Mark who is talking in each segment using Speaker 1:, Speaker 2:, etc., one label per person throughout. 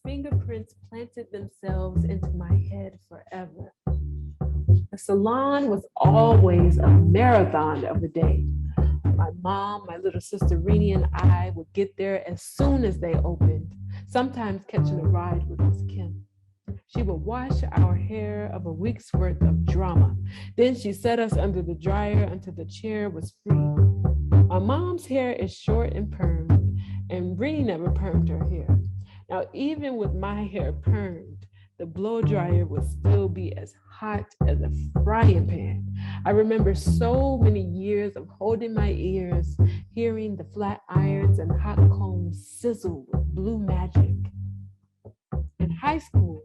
Speaker 1: fingerprints planted themselves into my head forever. The salon was always a marathon of a day. My mom, my little sister Rini, and I would get there as soon as they opened, sometimes catching a ride with Miss Kim. She would wash our hair of a week's worth of drama. Then she set us under the dryer until the chair was free. My mom's hair is short and permed, and Rini never permed her hair. Now, even with my hair permed, the blow dryer would still be as hot as a frying pan. I remember so many years of holding my ears, hearing the flat irons and hot combs sizzle with blue magic. In high school,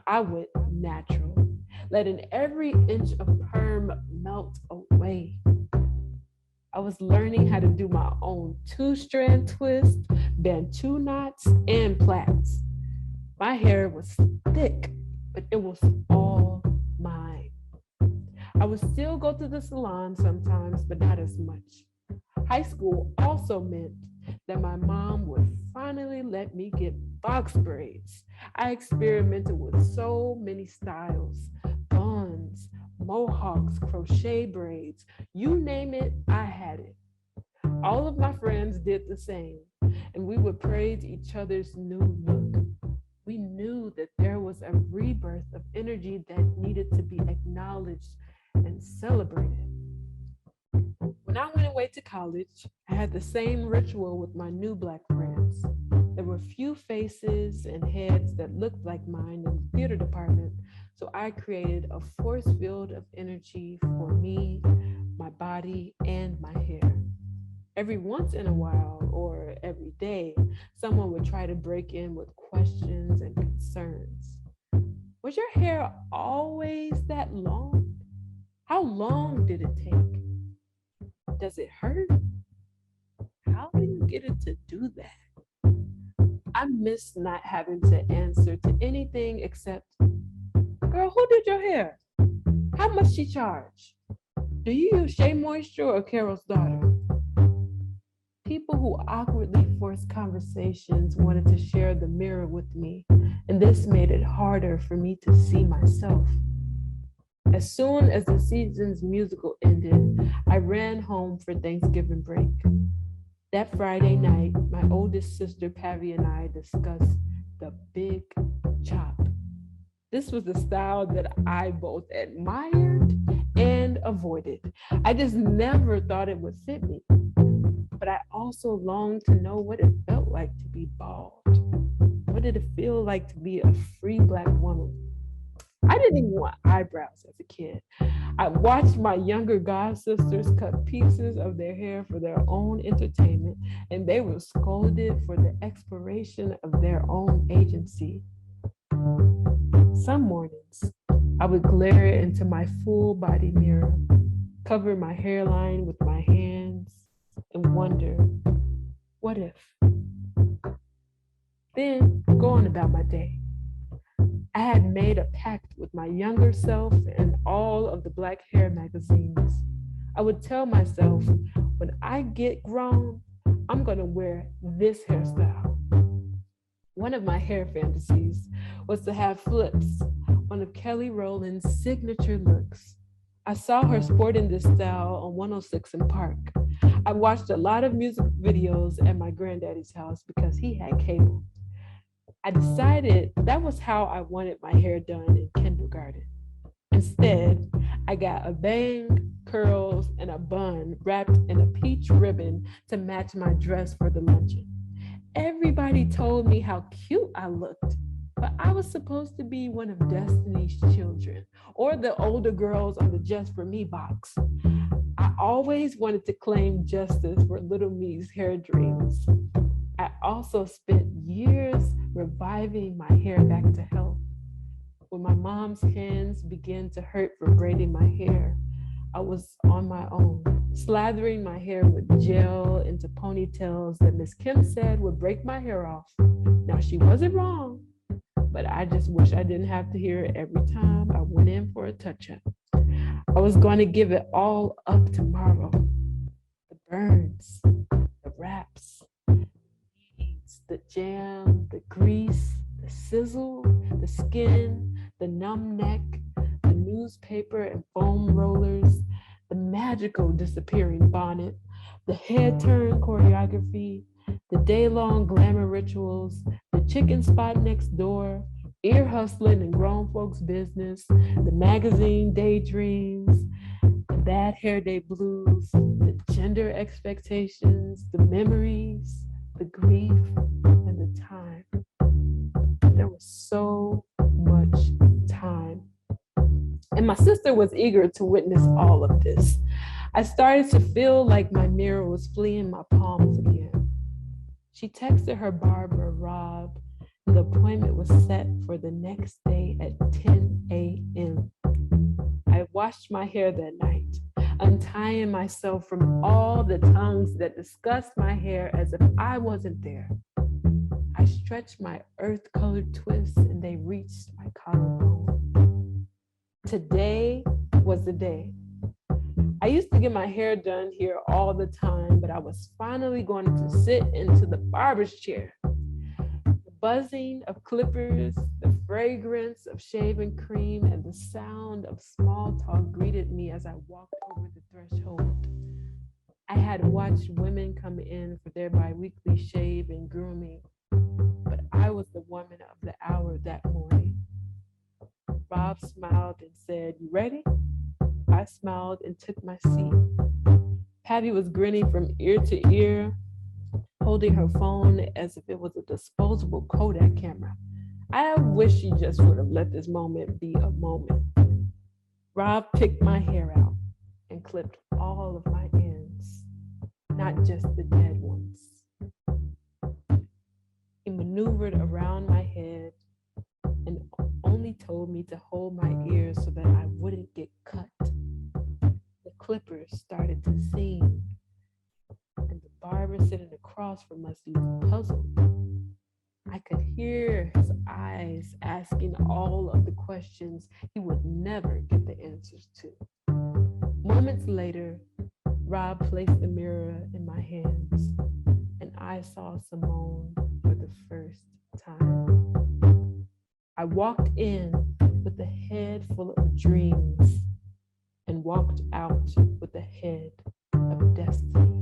Speaker 1: I went natural, letting every inch of perm melt away. I was learning how to do my own two-strand twist, bantu knots, and plaits. My hair was thick, but it was all mine. I would still go to the salon sometimes, but not as much. High school also meant that my mom would finally let me get box braids. I experimented with so many styles, buns, mohawks, crochet braids, you name it, I had it. All of my friends did the same, and we would praise each other's new look. We knew that there was a rebirth of energy that needed to be acknowledged and celebrated. When I went away to college, I had the same ritual with my new Black friends. There were few faces and heads that looked like mine in the theater department, so I created a force field of energy for me, my body, and my hair. Every once in a while, or every day, someone would try to break in with questions and concerns. Was your hair always that long? How long did it take? Does it hurt? How do you get it to do that? I miss not having to answer to anything except, girl, who did your hair? How much she charge? Do you use Shea Moisture or Carol's Daughter? People who awkwardly forced conversations wanted to share the mirror with me, and this made it harder for me to see myself. As soon as the season's musical ended, I ran home for Thanksgiving break. That Friday night, my oldest sister Pavi and I discussed the big chop. This was the style that I both admired and avoided. I just never thought it would fit me. But I also longed to know what it felt like to be bald. What did it feel like to be a free Black woman? I didn't even want eyebrows as a kid. I watched my younger god sisters cut pieces of their hair for their own entertainment, and they were scolded for the exploration of their own agency. Some mornings, I would glare into my full body mirror, cover my hairline with my hands, and wonder, what if? Then go on about my day. I had made a pact with my younger self and all of the Black hair magazines. I would tell myself, when I get grown, I'm gonna wear this hairstyle. One of my hair fantasies was to have flips, one of Kelly Rowland's signature looks. I saw her sporting this style on 106 in Park. I watched a lot of music videos at my granddaddy's house because he had cable. I decided that was how I wanted my hair done in kindergarten. Instead, I got a bang, curls, and a bun wrapped in a peach ribbon to match my dress for the luncheon. Everybody told me how cute I looked, but I was supposed to be one of Destiny's children or the older girls on the Just For Me box. I always wanted to claim justice for little me's hair dreams. I also spent years reviving my hair back to health. When my mom's hands began to hurt for braiding my hair, I was on my own, slathering my hair with gel into ponytails that Miss Kim said would break my hair off. Now, she wasn't wrong, but I just wish I didn't have to hear it every time I went in for a touch-up. I was going to give it all up tomorrow. The burns, the wraps, the jam, the grease, the sizzle, the skin, the numb neck, the newspaper and foam rollers, the magical disappearing bonnet, the head turn choreography, the day-long glamour rituals, the chicken spot next door, ear hustling and grown folks' business, the magazine daydreams, the bad hair day blues, the gender expectations, the memories, the grief, and the time. There was so much time. And my sister was eager to witness all of this. I started to feel like my mirror was fleeing my palms again. She texted her barber, Rob, and the appointment was set for the next day at 10 a.m. I washed my hair that night, untying myself from all the tongues that discussed my hair as if I wasn't there. I stretched my earth-colored twists and they reached my collarbone. Today was the day. I used to get my hair done here all the time, but I was finally going to sit into the barber's chair. The buzzing of clippers, the fragrance of shaving cream, and the sound of small talk greeted me as I walked over the threshold. I had watched women come in for their bi-weekly shave and grooming, but I was the woman of the hour that morning. Rob smiled and said, "You ready?" I smiled and took my seat. Patty was grinning from ear to ear, holding her phone as if it was a disposable Kodak camera. I wish she just would have let this moment be a moment. Rob picked my hair out and clipped all of my ends, not just the dead ones. He maneuvered around my head and only told me to hold my ears so that I wouldn't get cut. The clippers started to sing, and the barber sitting across from us looked puzzled. I could hear his eyes asking all of the questions he would never get the answers to. Moments later, Rob placed the mirror in my hands, and I saw Simone for the first time. I walked in with a head full of dreams and walked out with a head of destiny.